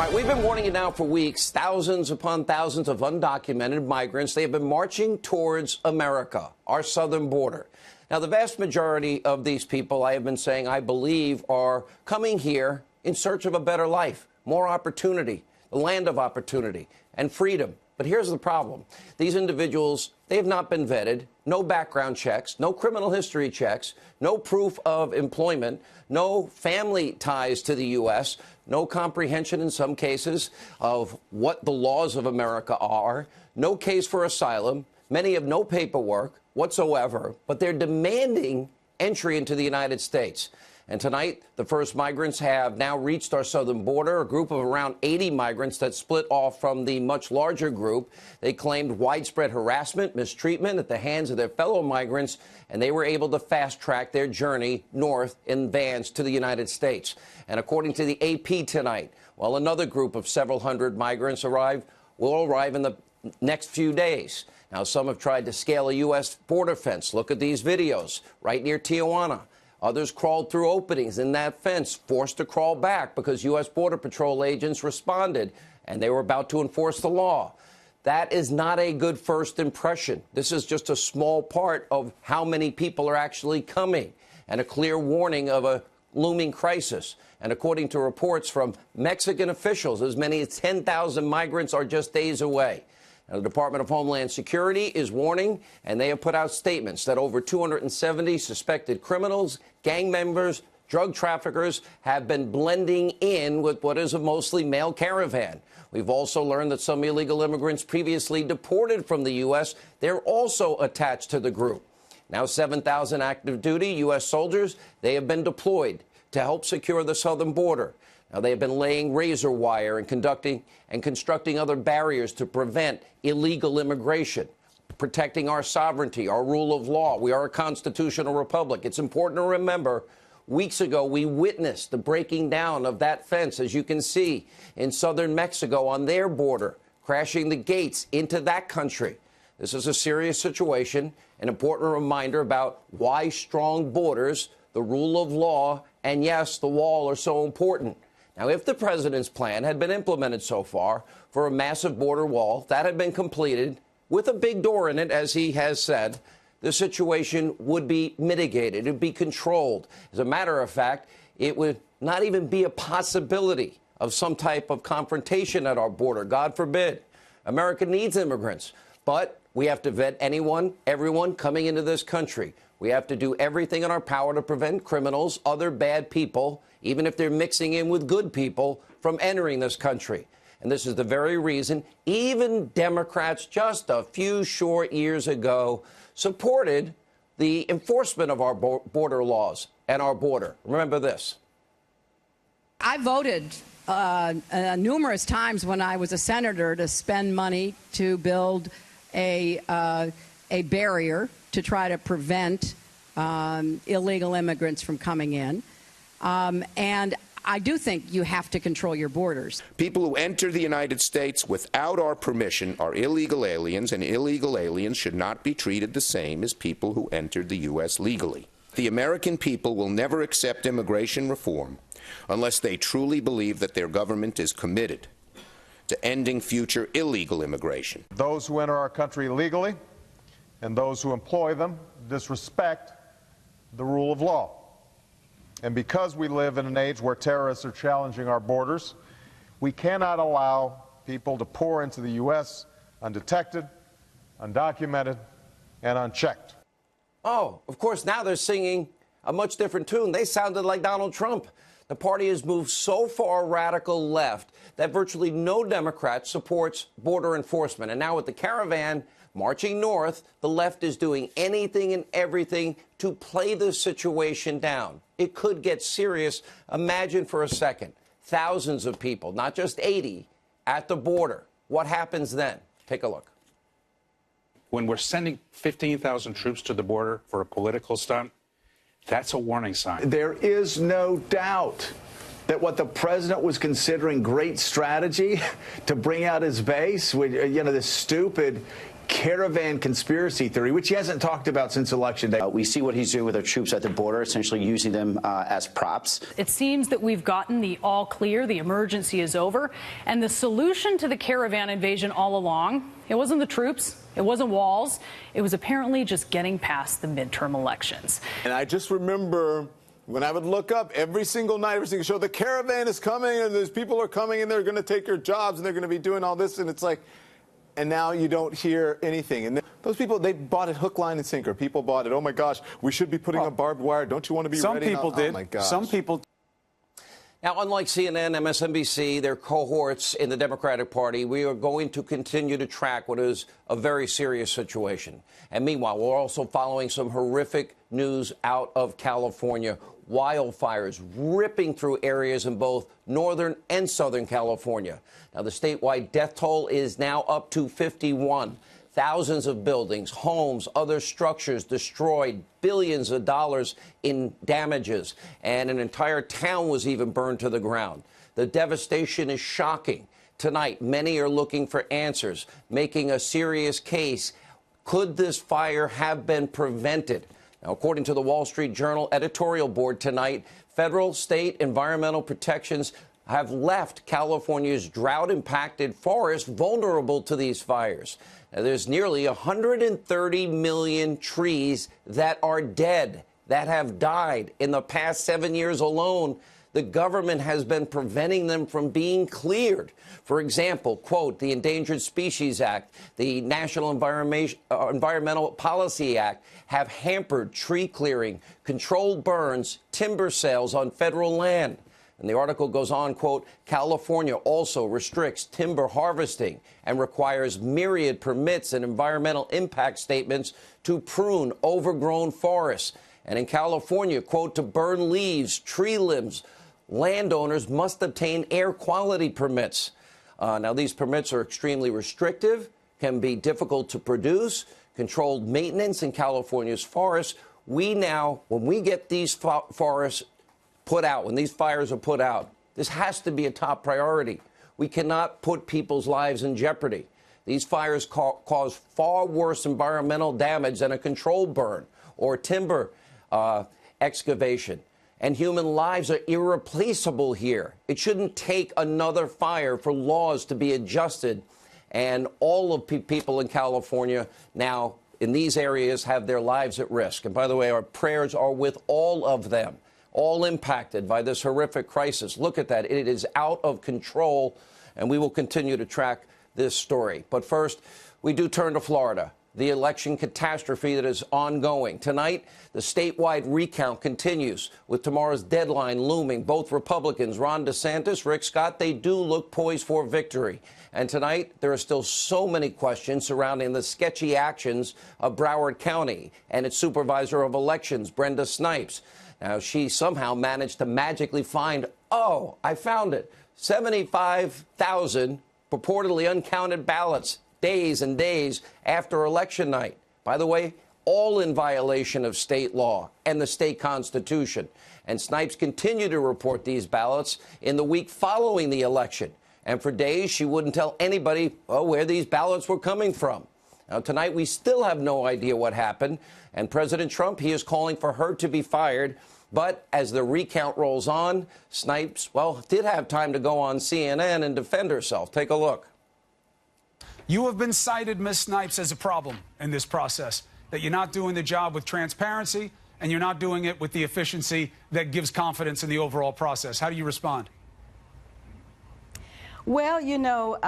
All right, we've been warning you now for weeks. Thousands upon thousands of undocumented migrants. They have been marching towards America, our southern border. Now, the vast majority of these people, I have been saying, I believe, are coming here in search of a better life, more opportunity, the land of opportunity and freedom. But here's the problem. These individuals, they have not been vetted, no background checks, no criminal history checks, no proof of employment, no family ties to the U.S., no comprehension in some cases of what the laws of America are, no case for asylum. Many have no paperwork whatsoever, but they're demanding entry into the United States. And tonight, the first migrants have now reached our southern border, a group of around 80 migrants that split off from the much larger group. They claimed widespread harassment, mistreatment at the hands of their fellow migrants, and they were able to fast-track their journey north in vans to the United States. And according to the AP tonight, while another group of several hundred migrants will arrive in the next few days. Now, some have tried to scale a U.S. border fence. Look at these videos right near Tijuana. Others crawled through openings in that fence, forced to crawl back because U.S. Border Patrol agents responded, and they were about to enforce the law. That is not a good first impression. This is just a small part of how many people are actually coming, and a clear warning of a looming crisis. And according to reports from Mexican officials, as many as 10,000 migrants are just days away. The Department of Homeland Security is warning, and they have put out statements that over 270 suspected criminals, gang members, drug traffickers have been blending in with what is a mostly male caravan. We've also learned that some illegal immigrants previously deported from the U.S., they're also attached to the group. Now 7,000 active duty U.S. soldiers, they have been deployed to help secure the southern border. Now, they have been laying razor wire and constructing other barriers to prevent illegal immigration, protecting our sovereignty, our rule of law. We are a constitutional republic. It's important to remember, weeks ago, we witnessed the breaking down of that fence, as you can see, in southern Mexico on their border, crashing the gates into that country. This is a serious situation, an important reminder about why strong borders, the rule of law, and yes, the wall are so important. Now, if the president's plan had been implemented so far for a massive border wall, that had been completed with a big door in it, as he has said, the situation would be mitigated. It would be controlled. As a matter of fact, it would not even be a possibility of some type of confrontation at our border. God forbid. America needs immigrants, but we have to vet anyone, everyone coming into this country. We have to do everything in our power to prevent criminals, other bad people, even if they're mixing in with good people, from entering this country. And this is the very reason even Democrats just a few short years ago supported the enforcement of our border laws and our border. Remember this. I voted numerous times when I was a senator to spend money to build a barrier to try to prevent illegal immigrants from coming in. And I do think you have to control your borders. People who enter the United States without our permission are illegal aliens, and illegal aliens should not be treated the same as people who entered the U.S. legally. The American people will never accept immigration reform unless they truly believe that their government is committed to ending future illegal immigration. Those who enter our country illegally and those who employ them disrespect the rule of law. And because we live in an age where terrorists are challenging our borders, we cannot allow people to pour into the U.S. undetected, undocumented, and unchecked. Oh, of course, now they're singing a much different tune. They sounded like Donald Trump. The party has moved so far radical left that virtually no Democrat supports border enforcement. And now with the caravan marching north, the left is doing anything and everything to play this situation down. It could get serious. Imagine for a second, thousands of people, not just 80, at the border. What happens then? Take a look. When we're sending 15,000 troops to the border for a political stunt, that's a warning sign. There is no doubt that what the president was considering great strategy to bring out his base, with, this stupid caravan conspiracy theory, which he hasn't talked about since Election Day. We see what he's doing with our troops at the border, essentially using them as props. It seems that we've gotten the all clear, the emergency is over, and the solution to the caravan invasion all along, it wasn't the troops, it wasn't walls, it was apparently just getting past the midterm elections. And I just remember when I would look up every single night, every single show, the caravan is coming and there's people are coming and they're going to take your jobs and they're going to be doing all this. And it's like, and now you don't hear anything. And those people, they bought it hook, line, and sinker. People bought it. Oh, my gosh, we should be putting a barbed wire. Don't you want to be ready? Some people did. Oh, my gosh. Some people. Now, unlike CNN, MSNBC, their cohorts in the Democratic Party, we are going to continue to track what is a very serious situation. And meanwhile, we're also following some horrific news out of California. Wildfires ripping through areas in both northern and southern California. Now, the statewide death toll is now up to 51. Thousands of buildings, homes, other structures destroyed, billions of dollars in damages, and an entire town was even burned to the ground. The devastation is shocking. Tonight, many are looking for answers, making a serious case. Could this fire have been prevented? Now, according to the Wall Street Journal editorial board tonight, federal, state environmental protections have left California's drought-impacted forests vulnerable to these fires. Now, there's nearly 130 million trees that are dead, that have died in the past 7 years alone. The government has been preventing them from being cleared. For example, quote, the Endangered Species Act, the National Environmental Policy Act have hampered tree clearing, controlled burns, timber sales on federal land. And the article goes on, quote, California also restricts timber harvesting and requires myriad permits and environmental impact statements to prune overgrown forests. And in California, quote, to burn leaves, tree limbs, landowners must obtain air quality permits. Now, these permits are extremely restrictive, can be difficult to produce, controlled maintenance in California's forests. We now, when we get these forests put out, when these fires are put out, this has to be a top priority. We cannot put people's lives in jeopardy. These fires cause far worse environmental damage than a controlled burn or timber excavation. And human lives are irreplaceable here. It shouldn't take another fire for laws to be adjusted. And all of people in California now in these areas have their lives at risk. And by the way, our prayers are with all of them, all impacted by this horrific crisis. Look at that. It is out of control, and we will continue to track this story. But first, we do turn to Florida, the election catastrophe that is ongoing. Tonight, the statewide recount continues with tomorrow's deadline looming. Both Republicans, Ron DeSantis, Rick Scott, they do look poised for victory. And tonight, there are still so many questions surrounding the sketchy actions of Broward County and its supervisor of elections, Brenda Snipes. Now, she somehow managed to magically find, oh, I found it, 75,000 purportedly uncounted ballots days and days after election night. By the way, all in violation of state law and the state constitution. And Snipes continued to report these ballots in the week following the election. And for days, she wouldn't tell anybody where these ballots were coming from. Now, tonight, we still have no idea what happened. And President Trump, he is calling for her to be fired. But as the recount rolls on, Snipes, well, did have time to go on CNN and defend herself. Take a look. You have been cited, Ms. Snipes, as a problem in this process, that you're not doing the job with transparency and you're not doing it with the efficiency that gives confidence in the overall process. How do you respond? Well, you know,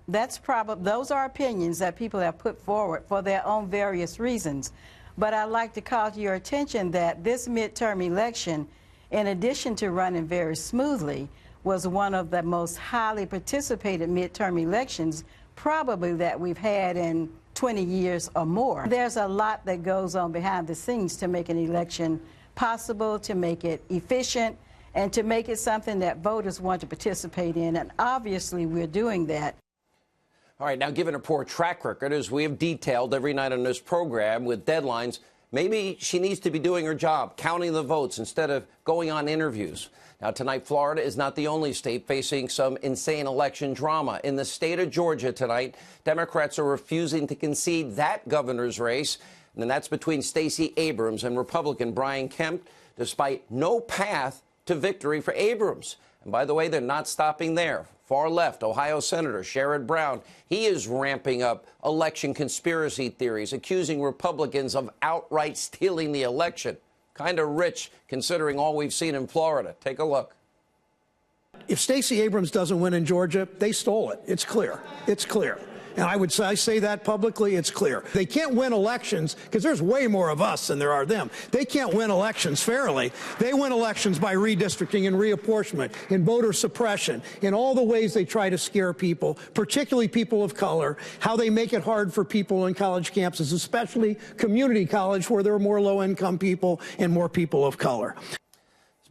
those are opinions that people have put forward for their own various reasons. But I'd like to call to your attention that this midterm election, in addition to running very smoothly, was one of the most highly participated midterm elections probably that we've had in 20 years or more. There's a lot that goes on behind the scenes to make an election possible, to make it efficient, and to make it something that voters want to participate in. And obviously, we're doing that. All right, now, given a poor track record, as we have detailed every night on this program with deadlines, Maybe she needs to be doing her job, counting the votes instead of going on interviews. Now, tonight, Florida is not the only state facing some insane election drama. In the state of Georgia tonight, Democrats are refusing to concede that governor's race, and that's between Stacey Abrams and Republican Brian Kemp, despite no path to victory for Abrams. And by the way, they're not stopping there. Far left, Ohio Senator Sherrod Brown, he is ramping up election conspiracy theories, accusing Republicans of outright stealing the election. Kind of rich, considering all we've seen in Florida. Take a look. If Stacey Abrams doesn't win in Georgia, they stole it. It's clear. It's clear. And I say that publicly, it's clear. They can't win elections because there's way more of us than there are them. They can't win elections fairly. They win elections by redistricting and reapportionment, in voter suppression, in all the ways they try to scare people, particularly people of color, how they make it hard for people on college campuses, especially community college where there are more low-income people and more people of color.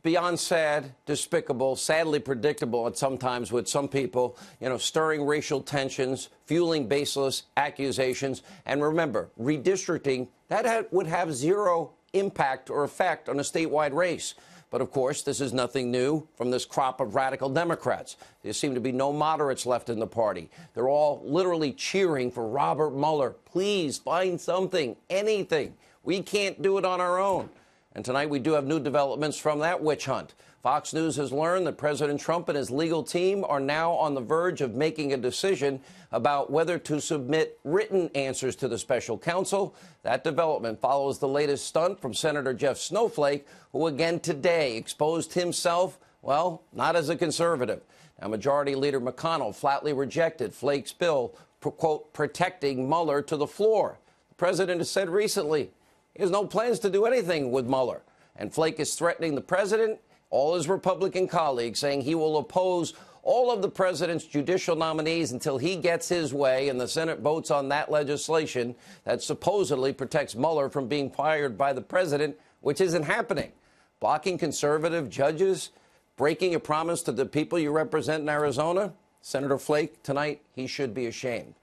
Beyond sad, despicable, sadly predictable at sometimes with some people, stirring racial tensions, fueling baseless accusations. And remember, redistricting, that would have zero impact or effect on a statewide race. But of course, this is nothing new from this crop of radical Democrats. There seem to be no moderates left in the party. They're all literally cheering for Robert Mueller. Please find something, anything. We can't do it on our own. And tonight we do have new developments from that witch hunt. Fox News has learned that President Trump and his legal team are now on the verge of making a decision about whether to submit written answers to the special counsel. That development follows the latest stunt from Senator Jeff Snowflake, who again today exposed himself, well, not as a conservative. Now, Majority Leader McConnell flatly rejected Flake's bill, quote, protecting Mueller to the floor. The president has said recently he has no plans to do anything with Mueller. And Flake is threatening the president, all his Republican colleagues, saying he will oppose all of the president's judicial nominees until he gets his way and the Senate votes on that legislation that supposedly protects Mueller from being fired by the president, which isn't happening. Blocking conservative judges, breaking a promise to the people you represent in Arizona. Senator Flake, tonight, he should be ashamed.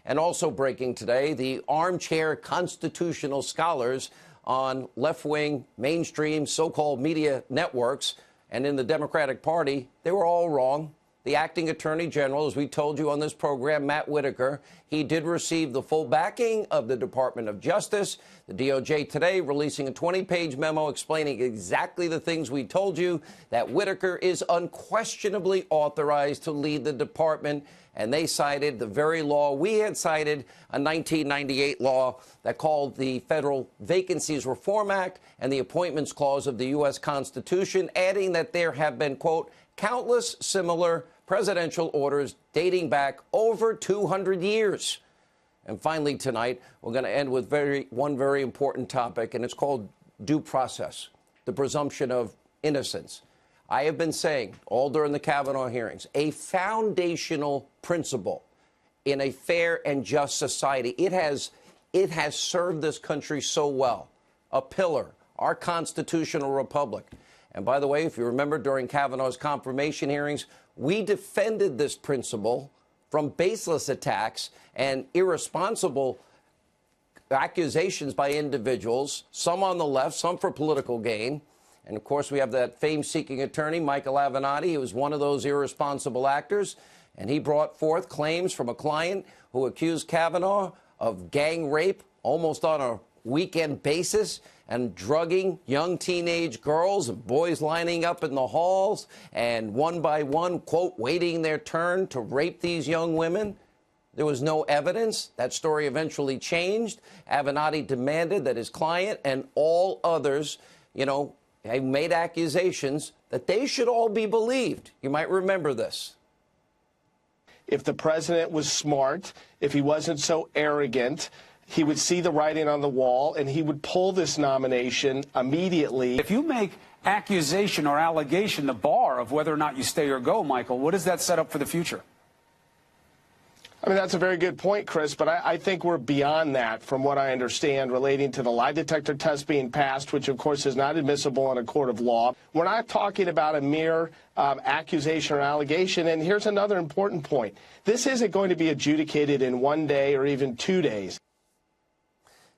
And also breaking today, the armchair constitutional scholars on left-wing, mainstream, so-called media networks and in the Democratic Party, they were all wrong. The acting attorney general, as we told you on this program, Matt Whitaker, he did receive the full backing of the Department of Justice. The DOJ today releasing a 20-page memo explaining exactly the things we told you, that Whitaker is unquestionably authorized to lead the department. And they cited the very law we had cited, a 1998 law that called the Federal Vacancies Reform Act and the Appointments Clause of the U.S. Constitution, adding that there have been, quote, countless similar presidential orders dating back over 200 years. And finally tonight, we're going to end with one very important topic, and it's called due process, the presumption of innocence. I have been saying all during the Kavanaugh hearings, a foundational principle in a fair and just society. It has served this country so well. A pillar, our constitutional republic. And by the way, if you remember during Kavanaugh's confirmation hearings, we defended this principle from baseless attacks and irresponsible accusations by individuals, some on the left, some for political gain. And, of course, we have that fame-seeking attorney, Michael Avenatti. He was one of those irresponsible actors. And he brought forth claims from a client who accused Kavanaugh of gang rape almost on a weekend basis and drugging young teenage girls and boys lining up in the halls and one by one, quote, waiting their turn to rape these young women. There was no evidence. That story eventually changed. Avenatti demanded that his client and all others, have made accusations that they should all be believed. You might remember this. If the president was smart, if he wasn't so arrogant, he would see the writing on the wall and he would pull this nomination immediately. If you make accusation or allegation the bar of whether or not you stay or go, Michael, what does that set up for the future? I mean, that's a very good point, Chris, but I think we're beyond that from what I understand relating to the lie detector test being passed, which, of course, is not admissible in a court of law. We're not talking about a mere accusation or allegation. And here's another important point. This isn't going to be adjudicated in 1 day or even 2 days.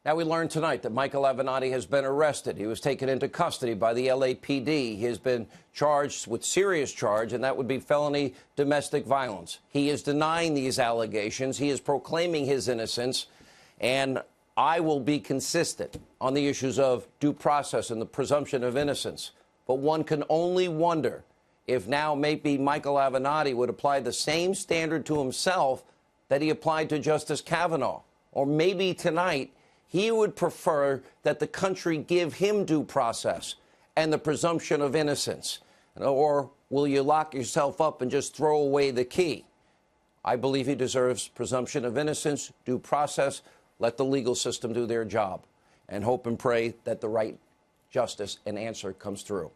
Now, we learned tonight that Michael Avenatti has been arrested. He was taken into custody by the LAPD. He has been charged with serious charge, and that would be felony domestic violence. He is denying these allegations. He is proclaiming his innocence, and I will be consistent on the issues of due process and the presumption of innocence. But one can only wonder if now maybe Michael Avenatti would apply the same standard to himself that he applied to Justice Kavanaugh. Or maybe tonight he would prefer that the country give him due process and the presumption of innocence. Or will you lock yourself up and just throw away the key? I believe he deserves presumption of innocence, due process. Let the legal system do their job, and hope and pray that the right justice and answer comes through.